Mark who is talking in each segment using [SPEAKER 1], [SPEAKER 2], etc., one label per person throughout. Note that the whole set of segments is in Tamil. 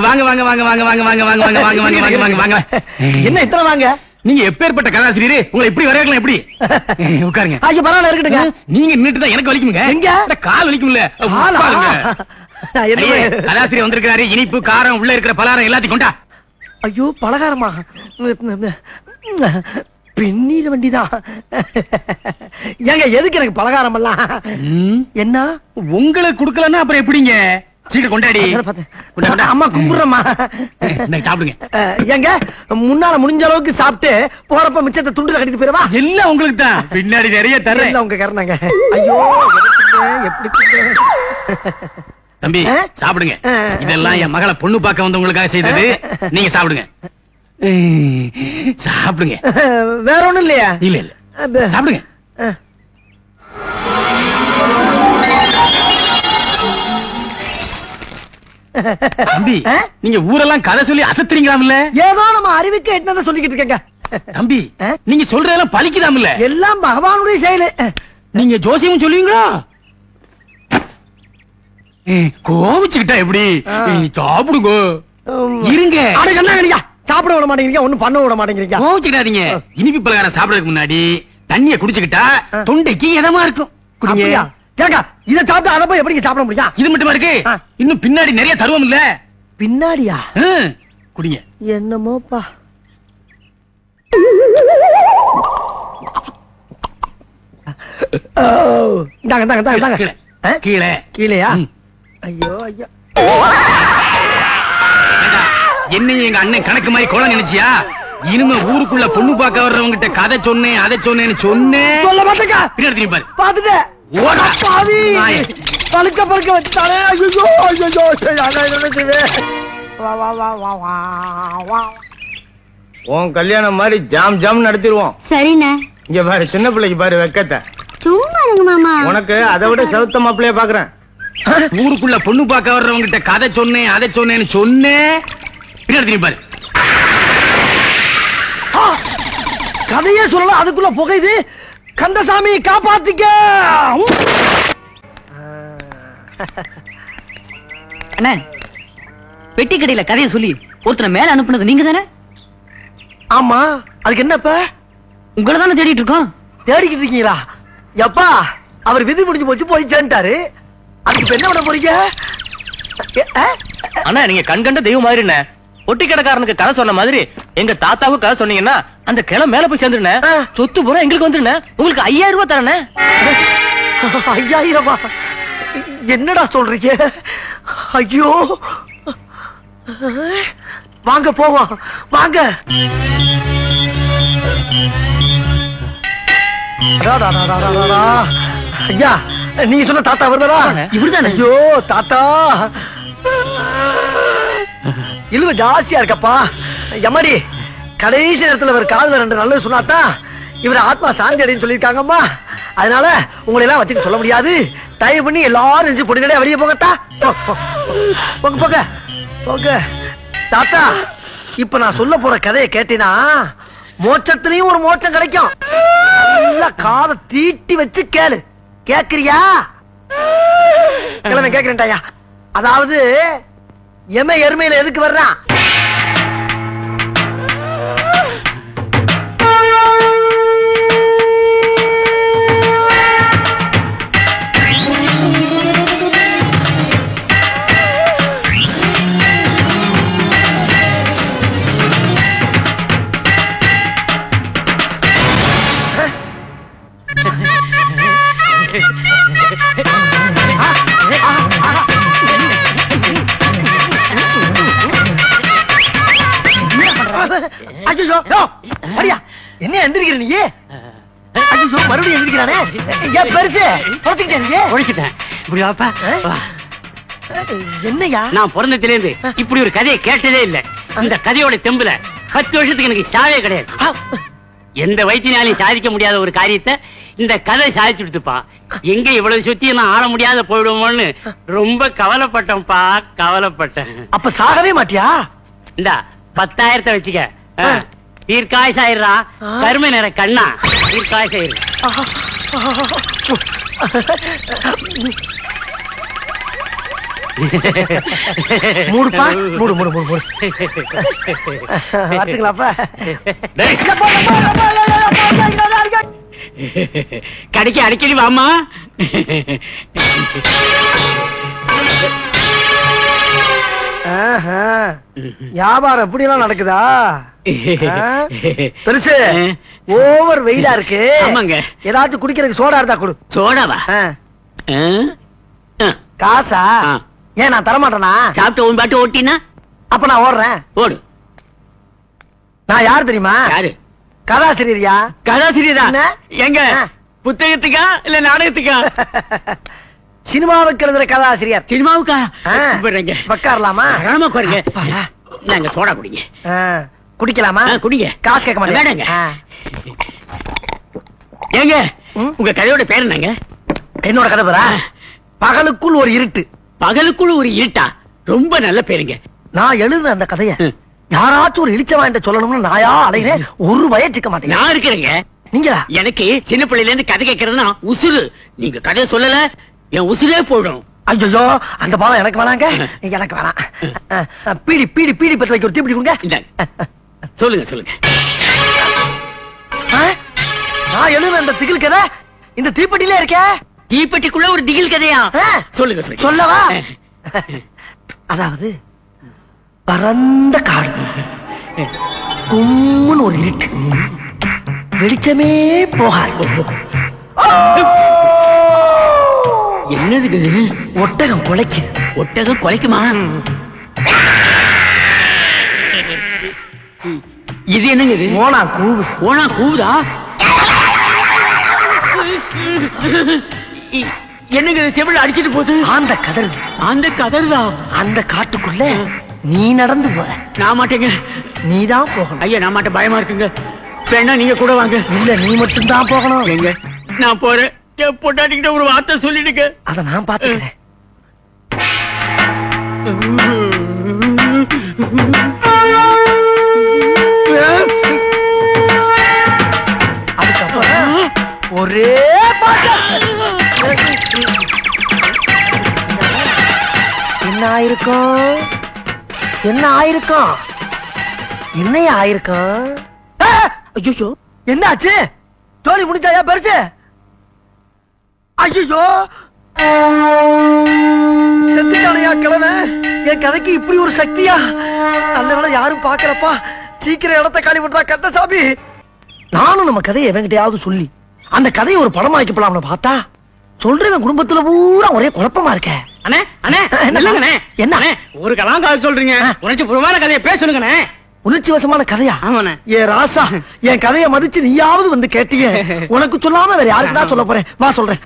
[SPEAKER 1] வாங்க வாங்க வாங்க வாங்க வாங்க வாங்க வாங்க வாங்க வாங்க வாங்க வாங்க வாங்க வாங்க.
[SPEAKER 2] என்ன இத்தனை வாங்க?
[SPEAKER 1] நீங்க எப்பேற்பட்ட கதாசிரியர், உங்களை இப்படி வரையலாம் எப்படி? உட்காருங்க.
[SPEAKER 2] ஐயோ பரவாயில்ல இருக்கட்டுங்க.
[SPEAKER 1] நீங்க நின்னுட்டு தான் எனக்கு வலிக்குங்க.
[SPEAKER 2] எங்க
[SPEAKER 1] கால் வலிக்கும்ல? கதாசிரியர் வந்திருக்காரு. இனிப்பு காரம் உள்ள இருக்கிற பலகாரம் எல்லாத்தையும் கொண்டா.
[SPEAKER 2] ஐயோ பலகாரமா? பெண்ணீர் வண்டிதான். ஏங்க எதுக்கு எனக்கு பலகாரம் எல்லாம்? என்ன
[SPEAKER 1] உங்களுக்கு குடுக்கலன்னா அப்புறம் எப்படிங்க? சீக்கிரம் கொண்டாடி.
[SPEAKER 2] அம்மா கும்பிடுறமா.
[SPEAKER 1] சாப்பிடுங்க.
[SPEAKER 2] ஏங்க முன்னால முடிஞ்ச அளவுக்கு சாப்பிட்டு போறப்ப மிச்சத்தை துண்டுல கட்டிட்டு போயிடவா?
[SPEAKER 1] எல்லாம் உங்களுக்கு தான். பின்னாடி நிறைய தரேன்.
[SPEAKER 2] உங்க கரணங்க. ஐயோ எப்படி
[SPEAKER 1] தம்பி சாப்பிடுங்க. இதெல்லாம் என் மகளை பொண்ணு பார்க்க வந்தவங்களுக்காக செய்தது. நீங்க சாப்பிடுங்க. சாப்பிடுங்க.
[SPEAKER 2] வேற ஒண்ணும் இல்லையா?
[SPEAKER 1] இல்ல இல்ல சாப்பிடுங்க. தம்பி நீங்க ஊரெல்லாம் கதை சொல்லி அசத்துறீங்களாம்ல?
[SPEAKER 2] ஏதோ நம்ம அறிவுக்கு என்னதான் சொல்லிக்கிட்டு இருக்கேங்க.
[SPEAKER 1] தம்பி நீங்க சொல்றதெல்லாம் பலிக்குதாம்ல?
[SPEAKER 2] எல்லாம் பகவானுடைய செயலு. நீங்க
[SPEAKER 1] ஜோசியம் சொல்லுவீங்களா? கோவிச்சுக்கிட்டா எப்படி? சாப்பிடுங்க. இருங்க.
[SPEAKER 2] என்ன சாப்பிட விட மாட்டேங்கிறீங்க, ஒண்ணும் பண்ண விட மாட்டேங்கிறீங்க.
[SPEAKER 1] கோவிச்சுக்கிட்டாதீங்க. இனிப்பு பலகாரம் சாப்பிடறதுக்கு முன்னாடி தண்ணிய குடிச்சுக்கிட்டா தொண்டைக்கு இதமா இருக்கும். குடிங்க.
[SPEAKER 2] ஏங்க இத சாப்பிட்டு அத போய் எப்படி சாப்பிட முடியும்?
[SPEAKER 1] இது மட்டுமா இருக்கு? இன்னும் பின்னாடி நிறைய தருவோம் இல்ல?
[SPEAKER 2] பின்னாடியா?
[SPEAKER 1] குடிங்க.
[SPEAKER 2] என்னமோப்பா. இந்தாங்க இந்தாங்க இந்தாங்க.
[SPEAKER 1] கீழே
[SPEAKER 2] கீழேயா? ஐயோ ஐயோ.
[SPEAKER 1] என்னையும் எங்க அண்ணன் கணக்கு மாதிரி கோல நினைச்சியா? இனிமே ஊருக்குள்ள பொண்ணு பார்க்க வர்றவங்க கிட்ட கதை சொன்னேன் அதை சொன்னேன்னு சொன்னேன்.
[SPEAKER 2] சொல்ல மாட்டேங்க.
[SPEAKER 1] பின்னாடி பாரு.
[SPEAKER 2] பாத்துட்டு பழுக்க பழுக்க வச்சுட்டானே. ஐயோ ஐயோ.
[SPEAKER 3] உன் கல்யாணம் மாதிரி ஜாம் ஜாம் நடத்திடுவோம்.
[SPEAKER 4] சரிண்ணே.
[SPEAKER 3] இங்க பாரு சின்ன பிள்ளைக்கு பாரு வெக்கத்தை.
[SPEAKER 4] சும்மா இருங்க மாமா.
[SPEAKER 3] உனக்கு அதை விட சவுத்த மாப்பிள்ளைய பாக்குறேன்.
[SPEAKER 1] ஊருக்குள்ள பொண்ணு பார்க்க வர்றவங்க கிட்ட கதை சொன்னேன் அதை சொன்னேன்னு சொன்னேன். பின்னாடி பாரு.
[SPEAKER 2] கதையே சொல்லலாம் அதுக்குள்ள புகையுது. கந்தசாமி காப்பாத்திக்க.
[SPEAKER 5] அண்ணா பெட்டி கடையில கதையை சொல்லி ஒருத்தனை மேல அனுப்புனது நீங்க தானே?
[SPEAKER 2] ஆமா. அதுக்கு என்னப்ப?
[SPEAKER 5] உங்களை தானே தேடிட்டு இருக்கோம்.
[SPEAKER 2] தேடிக்கிட்டு இருக்கீங்களா? எப்பா அவர் விதி முடிஞ்சு போச்சு போய் சேர்ந்துட்டாரு. அதுக்கு என்ன பண்ண போறீங்க?
[SPEAKER 6] அண்ணா நீங்க கண்கண்ட தெய்வம் மாதிரி என்ன ஒட்டி கடைக்காரனுக்கு கதை சொன்ன மாதிரி எங்க தாத்தாவுக்கு கதை சொன்னீங்கன்னா அந்த கிளை மேல போய் சேர்ந்துருனே. சொத்து பூரா எங்களுக்கு வந்துருனே. உங்களுக்கு 5000 ரூபாய் தரனே.
[SPEAKER 2] 5000? என்னடா சொல்றீங்க? ஐயோ வாங்க போவோம் வாங்க. ஐயா நீங்க சொன்ன தாத்தா வருதா?
[SPEAKER 5] இப்படிதான்.
[SPEAKER 2] ஐயோ தாத்தா இழுவ ஜாஸ்தியா இருக்கப்பா. எம்மாடி கடைசி நேரத்துல ஒரு காதுல 2 நல்லது சொன்னாதான் இவர் ஆத்மா சாந்தி அடைன்னு சொல்லியிருக்காங்கம்மா. அதனால உங்களை எல்லாம் வச்சுட்டு சொல்ல முடியாது. தயவு பண்ணி எல்லாரும் நெஞ்சு பொடிக்கடையா வெளியே போகட்டா. போங்க போங்க போங்க. தாத்தா இப்ப நான் சொல்ல போற கதையை கேட்டீனா மோட்சத்திலையும் ஒரு மோட்சம் கிடைக்கும். நல்லா காதை தீட்டி வச்சு கேளு. கேக்குறியா? கிழமை கேக்குறேன்டாயா. அதாவது எருமையில எதுக்கு வர்றான்? என்ன எந்திரிக்கிற நீ? ஐயோ மறுபடியும் எந்திரிக்கிறானே. ஏன் பெருசு என்னையா?
[SPEAKER 6] நான் பிறந்ததுல இருந்து இப்படி ஒரு கதையை கேட்டதே இல்ல. இந்த கதையோட தெம்புல 10 வருஷத்துக்கு எனக்கு சாவே கிடையாது. எந்த வைத்தியனாலையும் சாதிக்க முடியாத ஒரு காரியத்தை இந்த கதை சாதிச்சு கொடுத்துப்பா. எங்க இவ்வளவு சுத்தி நான் ஆள முடியாத போயிடுவோம்னு ரொம்ப கவலைப்பட்டேன்ப்பா. கவலைப்பட்டேன்.
[SPEAKER 2] அப்ப சாகவே மாட்டியா?
[SPEAKER 6] இந்த 10,000 வச்சுக்க. தீர்க்காய் சாயிரா கருமை நேர கண்ணா தீர்க்காய் சாயிரு.
[SPEAKER 2] மூடுப்பா, மூடு மூடு மூடு மூடு. வரட்டுங்களாப்பா?
[SPEAKER 6] கடைக்கு அடிக்கடி வாமா.
[SPEAKER 2] வியாபாரம் எப்படி எல்லாம் நடக்குதா? பெருசு ஓவர் வெயிலா இருக்கு.
[SPEAKER 6] ஆமாங்க.
[SPEAKER 2] ஏதாச்சும் குடிக்கிறதுக்கு சோடா இருந்தா கொடு.
[SPEAKER 6] சோடாவா?
[SPEAKER 2] காசா? ஏன் நான் தரமாட்டேனா?
[SPEAKER 6] சாப்பிட்டு உன் பாட்டு ஓட்டினா
[SPEAKER 2] அப்ப நான் ஓடுறேன்.
[SPEAKER 6] ஓடு.
[SPEAKER 2] நான் யாரு தெரியுமா?
[SPEAKER 6] யாரு?
[SPEAKER 2] கதாசிரியரியா?
[SPEAKER 6] கதாசிரியரா?
[SPEAKER 2] என்ன?
[SPEAKER 6] எங்க புத்தகத்துக்கா இல்ல நாடகத்துக்கா?
[SPEAKER 2] சினிமாவுக்கு எழுதுற கதாசிரியர்.
[SPEAKER 6] சினிமாவுக்கா?
[SPEAKER 2] உட்காரலாமா?
[SPEAKER 6] ஆமா பாருங்க. நாங்க சோடா குடிங்க.
[SPEAKER 2] குடிக்கலாமா?
[SPEAKER 6] குடிங்க.
[SPEAKER 2] காசு கேட்க மாட்டேங்க.
[SPEAKER 6] ஏங்க உங்க கதையோட பேர் என்னங்க?
[SPEAKER 2] என்னோட கதை பேரா? பகலுக்குள் ஒரு இருட்டு.
[SPEAKER 6] பகலுக்குள் ஒரு இருட்டா? ரொம்ப நல்ல பேருங்க.
[SPEAKER 2] நான் எழுதுன அந்த கதைய யாராச்சும் ஒரு இழிச்ச வாங்கிட்ட சொல்லணும்னு நாயா அடைகிறேன். ஒரு வயச்சுக்க மாட்டேங்க.
[SPEAKER 6] நான் இருக்கிறேங்க.
[SPEAKER 2] நீங்க
[SPEAKER 6] எனக்கு சின்ன பிள்ளையில இருந்து கதை கேட்கறதுன்னா உசுறு. நீங்க கதையை சொல்லல என் உசுரே போயிடும்.
[SPEAKER 2] ஐயோ அந்த பாவம் எனக்கு வேணாங்க. எனக்கு வேணாம். பீடி பீடி பீடி பத்து வைக்க ஒரு தீப்பிடி கொடுங்க.
[SPEAKER 6] சொல்லுங்க சொல்லுங்க.
[SPEAKER 2] நான் எழுதுன அந்த திகில் கதை இந்த தீப்பெட்டிலே இருக்க.
[SPEAKER 6] தீப்பெட்டிக்குள்ள ஒரு திகில் கதையா? சொல்லுங்க சொல்லுங்க.
[SPEAKER 2] சொல்லவா? அதாவது பரந்த காடு, கும்முன்னு ஒரு இருட்டு, வெளிச்சமே போகாது.
[SPEAKER 6] என்னது?
[SPEAKER 2] ஒட்டகம் குலைக்குது.
[SPEAKER 6] ஒட்டகம் குலைக்குமா? இது என்னங்க? இது
[SPEAKER 2] ஓனா கூவு.
[SPEAKER 6] ஓனா கூவுதா? என்னங்க செவில அடிச்சிட்டு போகுது?
[SPEAKER 2] அந்த கதறு.
[SPEAKER 6] அந்த கதறுதா?
[SPEAKER 2] அந்த காட்டுக்குள்ள நீ நடந்து போற.
[SPEAKER 6] நான் மாட்டேங்க.
[SPEAKER 2] நீதான் போகணும்.
[SPEAKER 6] ஐயா நான் மாட்டேன், பயமா இருக்குங்க. வேணா நீங்க கூட வாங்க.
[SPEAKER 2] இல்ல நீ மட்டும் தான் போகணும்.
[SPEAKER 6] எங்க? நான் போறேன். என் பொண்டாட்டிக்கிட்ட ஒரு வார்த்தை சொல்லிடுங்க.
[SPEAKER 2] அத நான் பாத்துக்கிறேன். அதுக்கப்புறம் ஒரே என்ன ஆயிருக்கும்? என்ன ஆயிருக்கும்? என்னைய ஆயிருக்கும்? ஐயோ என்ன ஆச்சு? ஜோலி முடிஞ்சாயா பெருசு? ஐயோ செத்துட்டானையா கிழமை? என் கதைக்கு இப்படி ஒரு சக்தியா? நல்ல வேளை யாரும் பாக்கலப்பா. சீக்கிரம் இடத்த காலி பண்றா கந்தசாமி. நானும் நம்ம கதையை எவங்கிட்டயாவது சொல்லி அந்த கதையை ஒரு படமா வைக்கப்படலாம்னு பார்த்தா சொல்றேன் குடும்பத்துல பூரா ஒரே குழப்பமா இருக்க.
[SPEAKER 6] அண்ணே அண்ணே என்ன ஒரு கலாங்கால் சொல்றீங்க? உணர்ச்சி பூர்வமான கதையை பேசணுங்கண்ணே.
[SPEAKER 2] உணர்ச்சி வசமான கதையா?
[SPEAKER 6] ஆமாண்ணே.
[SPEAKER 2] ஏ ராசா, என் கதையை மதிச்சு நீயாவது வந்து கேட்டீங்க. உனக்கு சொல்லாம வேற யாருக்குடா சொல்ல போறேன்? வா சொல்றேன்.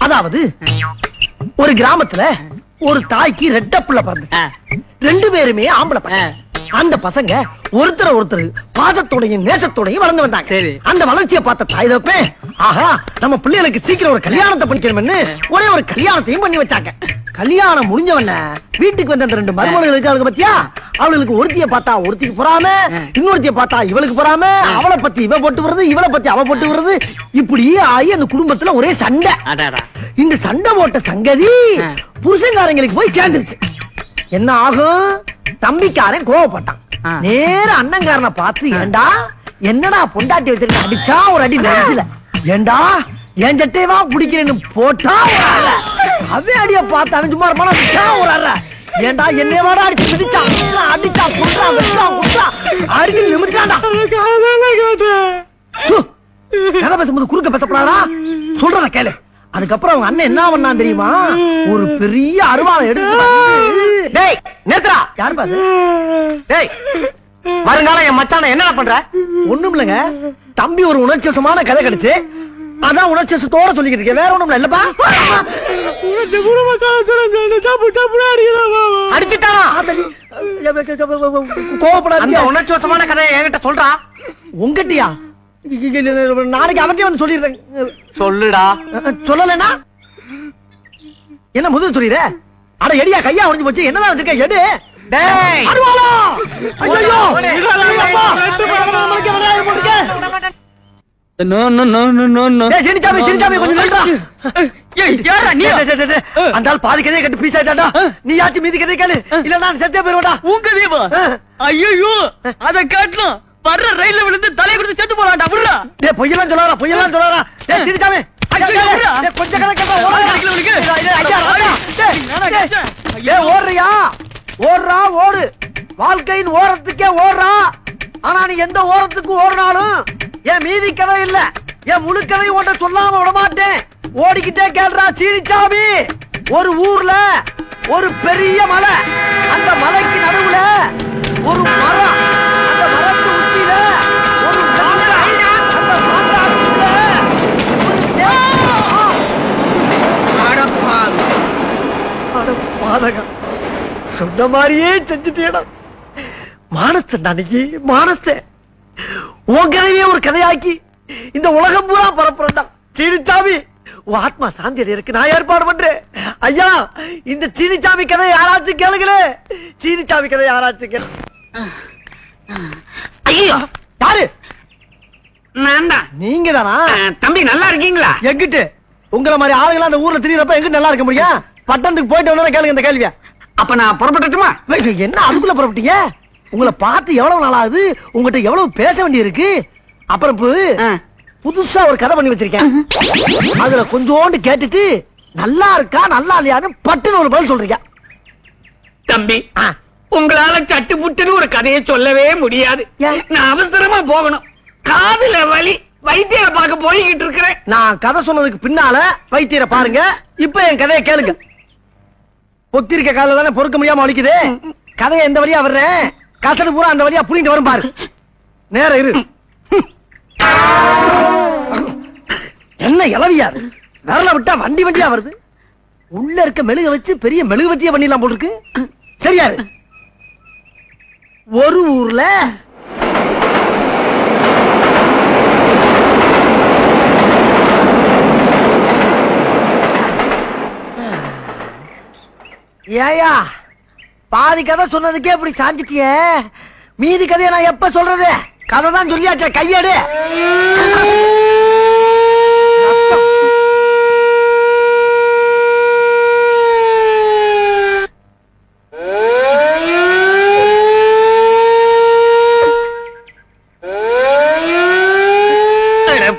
[SPEAKER 2] அதாவது ஒரு கிராமத்துல ஒரு தாய்க்கு ரெட்ட பிள்ளை பிறந்து, ரெண்டு பேருமே ஆம்பளை பசங்க. அந்த பசங்க ஒருத்தர் பாசத்தோடையும் நேசத்தோடையும் வளர்ந்து வந்தாங்க. அந்த வளர்ச்சியை பார்த்த தாய் தப்பே, ஆஹா நம்ம பிள்ளைகளுக்கு சீக்கிரம் ஒரு கல்யாணத்தை பண்ணிக்கணும்னு ஒரே ஒரு கல்யாணத்தையும் பண்ணி வச்சாங்க. கல்யாணம் முடிஞ்சவன வீட்டுக்கு வந்த அந்த ரெண்டு மருமகள் இருக்காங்க பத்தியா, அவளுக்கு ஒருத்திய பார்த்தா ஒருத்திக்கு பொறாம, இன்னொருத்திய பார்த்தா இவளுக்கு பொறாம, அவளை பத்தி இவ போட்டு வருது, இவளை பத்தி அவ போட்டு வருது. இப்படி ஆகி அந்த குடும்பத்துல ஒரே சண்டை. இந்த சண்டை போட்ட சங்கதி புருஷங்காரங்களுக்கு போய் சேர்ந்துருச்சு. என்ன ஆகும்? தம்பிக்காரன் கோவப்பட்டான். நேர அண்ணங்காரனை பார்த்து, ஏண்டா என்னடா பொண்டாட்டி வச்சிருக்க அடிச்சா ஒரு அடி நெஞ்சில, ஏண்டா என் சட்டையவா பிடிக்கிறேன்னு போட்டா அவன் அடிய பார்த்து அவன் சும்மா இருப்பானா ஒரு அற, ஏண்டா என்னைய வாடா அடிச்சு மிதிச்சா அடிச்சா குடுறா வெட்டா குடுறா அடிச்சு நிமிட்டாண்டா. கதை பேசும்போது குறுக்க பேசப்படாதா? சொல்றத கேளு. அதுக்கப்புறம் அவங்க அண்ணன் என்ன பண்ணா தெரியுமா? ஒரு பெரிய அருவாளை எடுத்து, டேய் நேத்ரா யாரு பாரு, டேய் வருங்காலம் என் மச்சான என்ன பண்ற? ஒண்ணும் இல்லங்க தம்பி, ஒரு உணர்ச்சிவசமான கதை கிடைச்சு அதான் உணர்ச்சிவசத்தோட சொல்லிக்கிட்டு இருக்கேன், வேற ஒண்ணும் இல்லப்பா. அடிச்சுட்டானா? கோவப்படாத. உணர்ச்சிவசமான கதையை என்கிட்ட சொல்றா. உங்கட்டியா? நாளைக்கு அவர்கிட்ட வந்து சொல்லிடுறேன். சொல்லுடா. சொல்லலனா என்ன முதல் சொல்லிடுற? அட எடியா, கையா உடைஞ்சு போச்சு. என்னதான் வச்சிருக்க? எடு. டேய் அருவாளா! ஐயோ சினிச்சாமி கொஞ்சம் நில்றா. அந்த ஆள் பாதி கதையை கட்டு பீஸ் ஆயிட்டாடா. நீ யாச்சும் மீதி கதையை கேளு, இல்ல நான் செத்தே போயிருவேடா.
[SPEAKER 5] உங்க தீபா ஐயோ அத காட்டணும். வர்ற ரயில்ல விழுந்து தலை கொடுத்து செத்து போலாம்டா. விடுறா.
[SPEAKER 2] டேய் பொய்யெல்லாம் சொல்லாரா. டேய் சினிச்சாமி கொஞ்சம் கதை கேட்பா. ஓடுறியா? ஓடு. வாழ்க்கையின் ஓரத்துக்கே ஓடுறா. ஆனா நீ எந்த ஓரத்துக்கு ஓடினாலும் என் மீதி கதை இல்ல, என் முழு கதையும் ஒன்றை சொல்லாம விட மாட்டேன். ஓடிக்கிட்டே கேள்றா சீனிச்சாமி. ஒரு ஊர்ல ஒரு பெரிய மலை, அந்த மலைக்கு நடுவுல ஒரு மரம், அந்த மரத்து உச்சியில ஒரு மாங்காய், அந்த மாங்காய்க்குள்ள ஒரு பாதகம். சொன்ன மாதிரியே செஞ்சுட்டேடா. மானத்தை அன்னைக்கு மானத்தை உன் கதையே ஒரு கதையாக்கி இந்த உலகம் பூரா பரப்புறா. சீனிச்சாமி உன் ஆத்மா சாந்தி அடையறதுக்கு நான் ஏற்பாடு பண்றேன். ஐயா இந்த சீனிச்சாமி கதை யாராச்சும் கேளுங்களே. சீனிச்சாமி கதை யாராச்சும் கேளு.
[SPEAKER 1] ஐயோ
[SPEAKER 2] யாரு?
[SPEAKER 1] நான் தான்.
[SPEAKER 2] நீங்க தானா?
[SPEAKER 1] தம்பி நல்லா இருக்கீங்களா?
[SPEAKER 2] எங்கிட்டு உங்களை மாதிரி ஆளுங்களா அந்த ஊர்ல திரியறப்ப எங்கிட்டு நல்லா இருக்க முடியும்? பட்டணத்துக்கு போயிட்டு வந்தா கேளுங்க இந்த கேள்வியா.
[SPEAKER 1] அப்ப நான் புறப்பட்டுமா?
[SPEAKER 2] என்ன அதுக்குள்ள புறப்பட்டீங்க? உங்களை பார்த்து எவ்வளவு நாள் ஆகுது? உங்ககிட்ட எவ்வளவு பேச வேண்டி இருக்கு. அப்புறம் புதுசா ஒரு கதை பண்ணி வச்சிருக்கேன். அதுல கொஞ்சோண்டு கேட்டுட்டு நல்லா இருக்கா நல்லா இல்லையான்னு பட்டுன்னு ஒரு பதில் சொல்றீங்க.
[SPEAKER 1] தம்பி உங்களால சட்டுப்புட்டுன்னு ஒரு கதையை சொல்லவே முடியாது. நான் அவசரமா போகணும். காதுல வலி, வைத்தியரை பார்க்க போய்கிட்டு இருக்கிறேன்.
[SPEAKER 2] நான் கதை சொன்னதுக்கு பின்னால வைத்தியரை பாருங்க. இப்ப என் கதையை கேளுங்க. பொத்திருக்க கால தானே பொறுக்க முடியாம வலிக்குது. கதையை எந்த வழியா வர்றேன், கசடு பூரா அந்த வழியா புரிந்து வரும் பாரு. நேரம் இரு. என்ன இளவியாரு விரல விட்டா வண்டி வண்டியா வருது. உள்ள இருக்க மெழுக வச்சு பெரிய மெழுகுவத்திய பண்ணிடலாம் போல இருக்கு. சரியாரு? ஒரு ஊர்ல ஏயா பாதி கதை சொன்னதுக்கே இப்படி சாஞ்சிட்டிய. மீதி கதையை நான் எப்ப சொல்றது? கதை தான் சொல்லியாச்ச, கையேடு.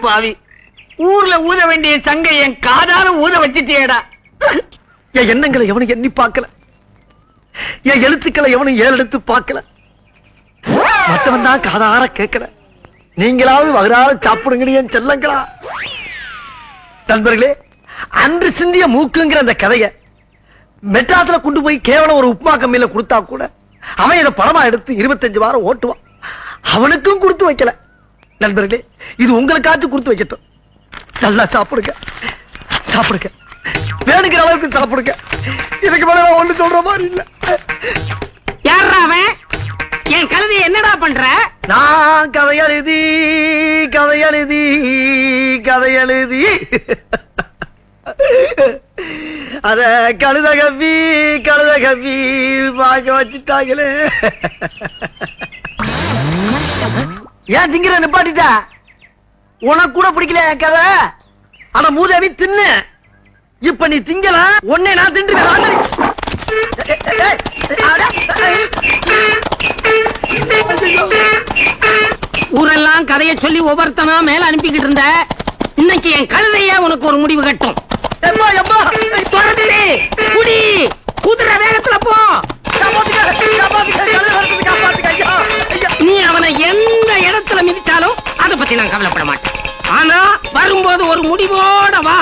[SPEAKER 1] பாவி, ஊர்ல ஊத வேண்டிய சங்கை என் காதால ஊத வச்சிட்டியேடா.
[SPEAKER 2] என் எண்ணங்களை எவனும் எண்ணி பார்க்கல, என் எழுத்துக்களை எவனும் ஏறெடுத்து பார்க்கல. மற்றவன் தான் காதார கேட்கல. நீங்களாவது வகுறால சாப்பிடுங்க என் செல்லங்களா. நண்பர்களே, அன்று சிந்திய மூக்குங்கிற அந்த கதைய மெட்ராஸ்ல கொண்டு போய் கேவலம் ஒரு உப்புமா கம்மியில கொடுத்தா கூட அவன் இதை பணமா எடுத்து 25 வாரம் ஓட்டுவான். அவனுக்கும் கொடுத்து வைக்கல. நண்பர்களே, இது உங்களுக்காச்சும் கொடுத்து வைக்கட்டும். நல்லா சாப்பிடுங்க, சாப்பிடுங்க, வேணுங்கிற அளவுக்கு சாப்பிடுங்க. இதுக்கு மேல ஒண்ணு சொல்ற மாதிரி இல்ல.
[SPEAKER 1] யாரா அவன்? என் கழுதையை என்னடா பண்ற?
[SPEAKER 2] நான் கதையெழுதி அத கழுத கவி பார்க்க வச்சுட்டாங்களே. ஏன் திங்கிற நிப்பாட்டிட்ட? உனக்கு கூட பிடிக்கல என் கதை. ஆனா மூதேவி தின்னு. இப்ப நீ திங்கல, உன்னை நான் தின்றுவேன்.
[SPEAKER 1] ஊரெல்லாம் கதையை சொல்லி ஒவ்வொருத்தனா மேல அனுப்பிக்கிட்டு இருந்த. இன்னைக்கு என் கழுதைய உனக்கு ஒரு முடிவு கட்டும். குடி, குதிரை வேகத்துல போ. நீ அவனை எந்த இடத்துல மிதிச்சாலும் அதை பத்தி நான் கவலைப்பட மாட்டேன். ஆனா வரும்போது ஒரு முடிவோட வா.